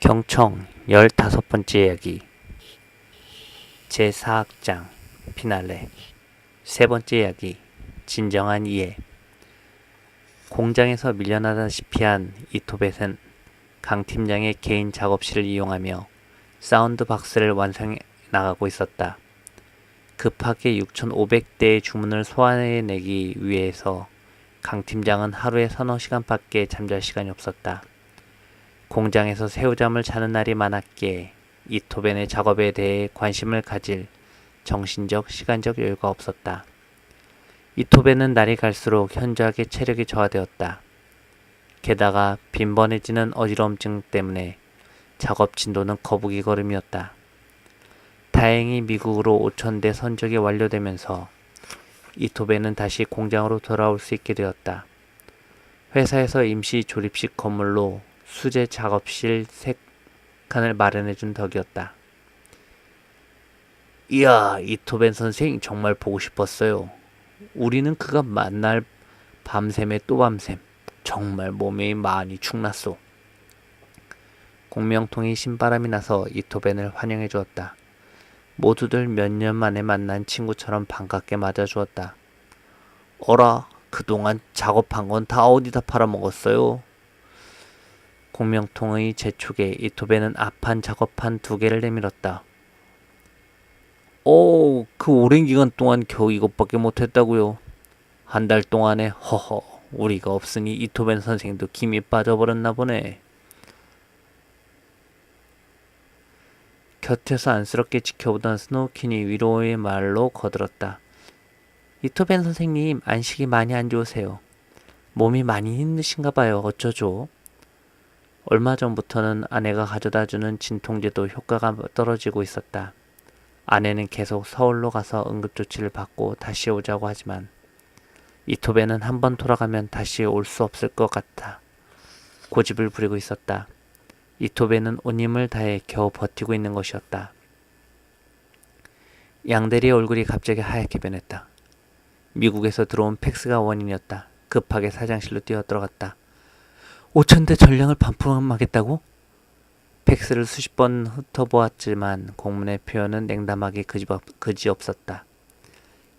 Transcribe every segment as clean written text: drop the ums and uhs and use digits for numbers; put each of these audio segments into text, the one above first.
경청 15번째 이야기 제4악장 피날레 세 번째 이야기 진정한 이해. 공장에서 밀려나다시피 한 이토벳은 강 팀장의 개인 작업실을 이용하며 사운드 박스를 완성해 나가고 있었다. 급하게 6,500대의 주문을 소화해내기 위해서 강 팀장은 하루에 서너 시간밖에 잠잘 시간이 없었다. 공장에서 새우잠을 자는 날이 많았기에 이토벤의 작업에 대해 관심을 가질 정신적, 시간적 여유가 없었다. 이토벤은 날이 갈수록 현저하게 체력이 저하되었다. 게다가 빈번해지는 어지러움증 때문에 작업 진도는 거북이 걸음이었다. 다행히 미국으로 5,000대 선적이 완료되면서 이토벤은 다시 공장으로 돌아올 수 있게 되었다. 회사에서 임시 조립식 건물로 수제 작업실 3칸을 마련해준 덕이었다. 이야, 이토벤 선생 정말 보고 싶었어요. 우리는 그가 만날 밤샘에 또 밤샘. 정말 몸이 많이 축났소. 공명통이 신바람이 나서 이토벤을 환영해 주었다. 모두들 몇 년 만에 만난 친구처럼 반갑게 맞아주었다. 어라, 그동안 작업한 건 다 어디다 팔아먹었어요? 공명통의 재촉에 이토벤은 앞판 작업판 2개를 내밀었다. 그 오랜 기간 동안 겨우 이것밖에 못했다고요. 한 달 동안에 허허 우리가 없으니 이토벤 선생도 김이 빠져버렸나 보네. 곁에서 안쓰럽게 지켜보던 스노우킨이 위로의 말로 거들었다. 이토벤 선생님 안식이 많이 안 좋으세요. 몸이 많이 힘드신가 봐요. 어쩌죠? 얼마 전부터는 아내가 가져다주는 진통제도 효과가 떨어지고 있었다. 아내는 계속 서울로 가서 응급조치를 받고 다시 오자고 하지만 이토벤은 한번 돌아가면 다시 올 수 없을 것 같아 고집을 부리고 있었다. 이토벤은 온 힘을 다해 겨우 버티고 있는 것이었다. 양대리의 얼굴이 갑자기 하얗게 변했다. 미국에서 들어온 팩스가 원인이었다. 급하게 사장실로 뛰어들어갔다. 5,000대 전량을 반품하겠다고? 팩스를 수십 번 훑어보았지만 공문의 표현은 냉담하게 그지없었다.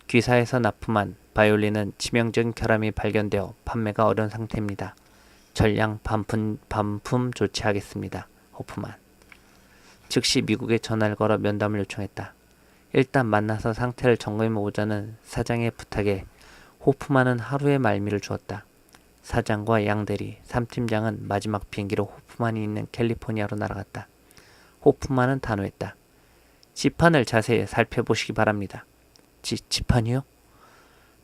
귀사에서 납품한 바이올린은 치명적인 결함이 발견되어 판매가 어려운 상태입니다. 전량 반품 조치하겠습니다. 호프만. 즉시 미국에 전화를 걸어 면담을 요청했다. 일단 만나서 상태를 점검해보자는 사장의 부탁에 호프만은 하루의 말미를 주었다. 사장과 양대리, 3팀장은 마지막 비행기로 호프만이 있는 캘리포니아로 날아갔다. 호프만은 단호했다. 지판을 자세히 살펴보시기 바랍니다. 지판이요?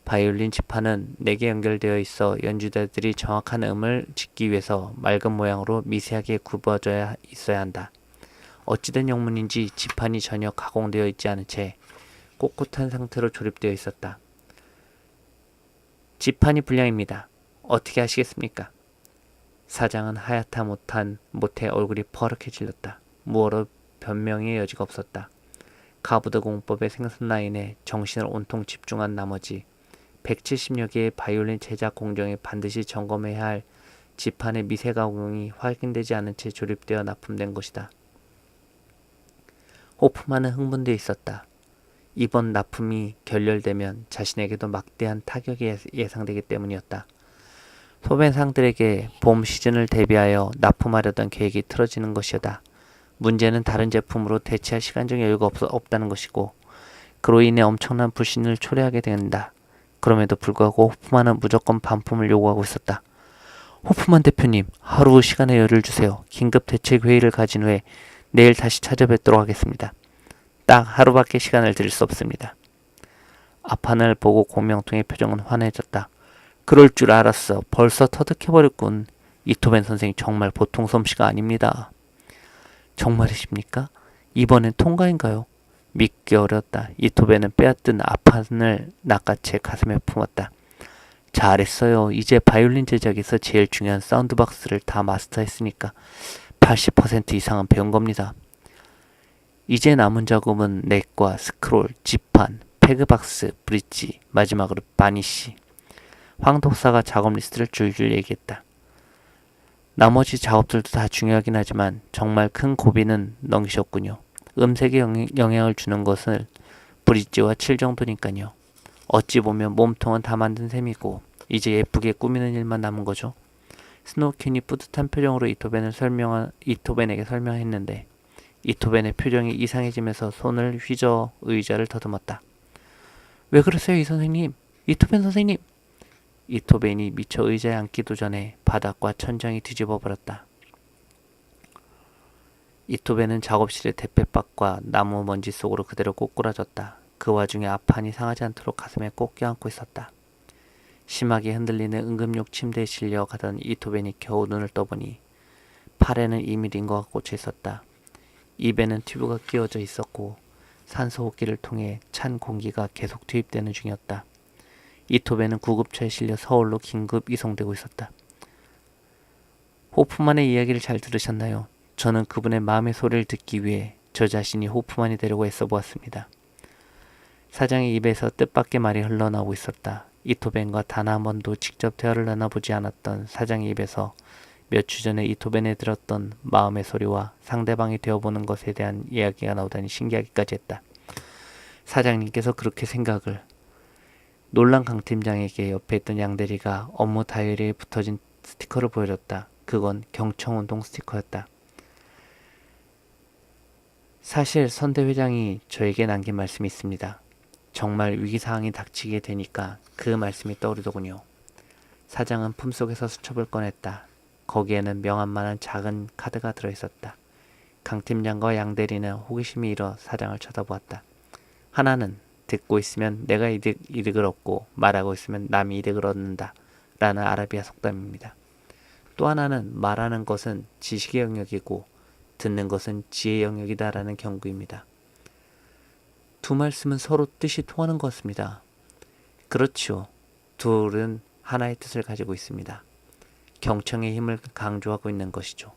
바이올린 지판은 4개 연결되어 있어 연주자들이 정확한 음을 짓기 위해서 맑은 모양으로 미세하게 굽어져 있어야 한다. 어찌된 영문인지 지판이 전혀 가공되어 있지 않은 채 꼿꼿한 상태로 조립되어 있었다. 지판이 불량입니다. 어떻게 하시겠습니까? 사장은 하얗다 못해 얼굴이 퍼렇게 질렸다. 무어로 변명의 여지가 없었다. 가부드 공법의 생산 라인에 정신을 온통 집중한 나머지 170여 개의 바이올린 제작 공정에 반드시 점검해야 할 지판의 미세 가공이 확인되지 않은 채 조립되어 납품된 것이다. 호프만은 흥분되어 있었다. 이번 납품이 결렬되면 자신에게도 막대한 타격이 예상되기 때문이었다. 소매상들에게 봄 시즌을 대비하여 납품하려던 계획이 틀어지는 것이다. 문제는 다른 제품으로 대체할 시간적 여유가 없다는 것이고 그로 인해 엄청난 불신을 초래하게 된다. 그럼에도 불구하고 호프만은 무조건 반품을 요구하고 있었다. 호프만 대표님, 하루 시간의 여유를 주세요. 긴급 대책 회의를 가진 후에 내일 다시 찾아뵙도록 하겠습니다. 딱 하루밖에 시간을 드릴 수 없습니다. 앞판을 보고 공명통의 표정은 환해졌다. 그럴 줄 알았어. 벌써 터득해버렸군. 이토벤 선생 정말 보통 솜씨가 아닙니다. 정말이십니까? 이번엔 통과인가요? 믿기 어려웠다. 이토벤은 빼앗든 앞판을 낚아채 가슴에 품었다. 잘했어요. 이제 바이올린 제작에서 제일 중요한 사운드박스를 다 마스터했으니까 80% 이상은 배운 겁니다. 이제 남은 작업은 넥과 스크롤, 지판, 패그박스, 브릿지, 마지막으로 바니쉬. 황 독사가 작업 리스트를 줄줄 얘기했다. 나머지 작업들도 다 중요하긴 하지만 정말 큰 고비는 넘기셨군요. 음색에 영향을 주는 것은 브릿지와 칠 정도니까요. 어찌 보면 몸통은 다 만든 셈이고 이제 예쁘게 꾸미는 일만 남은 거죠. 스노우캔이 뿌듯한 표정으로 이토벤에게 설명했는데 이토벤의 표정이 이상해지면서 손을 휘저 의자를 더듬었다. 왜 그러세요, 이 선생님? 이토벤 선생님! 이토벤이 미처 의자에 앉기도 전에 바닥과 천장이 뒤집어 버렸다. 이토벤은 작업실의 대패박과 나무 먼지 속으로 그대로 꼬꾸라졌다. 그 와중에 아판이 상하지 않도록 가슴에 꼭 껴안고 있었다. 심하게 흔들리는 응급용 침대에 실려 가던 이토벤이 겨우 눈을 떠보니 팔에는 이미 링거가 꽂혀 있었다. 입에는 튜브가 끼워져 있었고 산소 호흡기를 통해 찬 공기가 계속 투입되는 중이었다. 이토벤은 구급차에 실려 서울로 긴급 이송되고 있었다. 호프만의 이야기를 잘 들으셨나요? 저는 그분의 마음의 소리를 듣기 위해 저 자신이 호프만이 되려고 애써보았습니다. 사장의 입에서 뜻밖의 말이 흘러나오고 있었다. 이토벤과 단 한 번도 직접 대화를 나눠보지 않았던 사장의 입에서 몇 주 전에 이토벤에 들었던 마음의 소리와 상대방이 되어보는 것에 대한 이야기가 나오다니 신기하기까지 했다. 사장님께서 그렇게 생각을. 놀란 강 팀장에게 옆에 있던 양대리가 업무 다이어리에 붙어진 스티커를 보여줬다. 그건 경청운동 스티커였다. 사실 선대 회장이 저에게 남긴 말씀이 있습니다. 정말 위기사항이 닥치게 되니까 그 말씀이 떠오르더군요. 사장은 품속에서 수첩을 꺼냈다. 거기에는 명함만한 작은 카드가 들어있었다. 강 팀장과 양 대리는 호기심이 일어 사장을 쳐다보았다. 하나는 듣고 있으면 내가 이득을 얻고 말하고 있으면 남이 이득을 얻는다 라는 아라비아 속담입니다. 또 하나는 말하는 것은 지식의 영역이고 듣는 것은 지혜의 영역이다 라는 경고입니다. 두 말씀은 서로 뜻이 통하는 것 같습니다. 그렇죠. 둘은 하나의 뜻을 가지고 있습니다. 경청의 힘을 강조하고 있는 것이죠.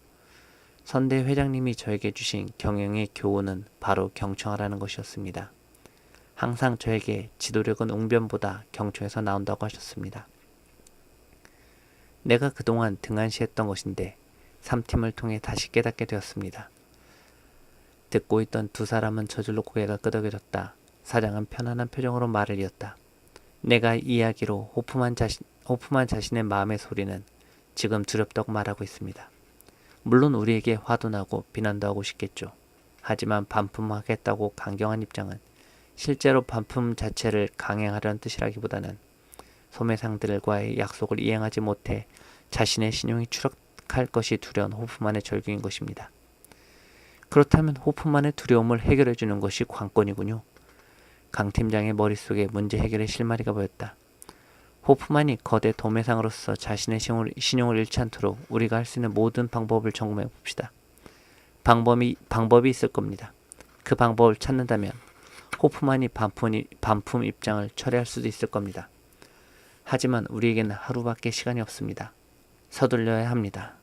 선대 회장님이 저에게 주신 경영의 교훈은 바로 경청하라는 것이었습니다. 항상 저에게 지도력은 웅변보다 경청에서 나온다고 하셨습니다. 내가 그동안 등한시했던 것인데 3팀을 통해 다시 깨닫게 되었습니다. 듣고 있던 두 사람은 저절로 고개가 끄덕여졌다. 사장은 편안한 표정으로 말을 이었다. 내가 이야기로 호프만 자신의 마음의 소리는 지금 두렵다고 말하고 있습니다. 물론 우리에게 화도 나고 비난도 하고 싶겠죠. 하지만 반품하겠다고 강경한 입장은 실제로 반품 자체를 강행하려는 뜻이라기보다는 소매상들과의 약속을 이행하지 못해 자신의 신용이 추락할 것이 두려운 호프만의 절규인 것입니다. 그렇다면 호프만의 두려움을 해결해 주는 것이 관건이군요. 강 팀장의 머릿속에 문제 해결의 실마리가 보였다. 호프만이 거대 도매상으로서 자신의 신용을 잃지 않도록 우리가 할 수 있는 모든 방법을 점검해 봅시다. 방법이 있을 겁니다. 그 방법을 찾는다면 호프만이 반품 입장을 철회할 수도 있을 겁니다. 하지만 우리에게는 하루밖에 시간이 없습니다. 서둘러야 합니다.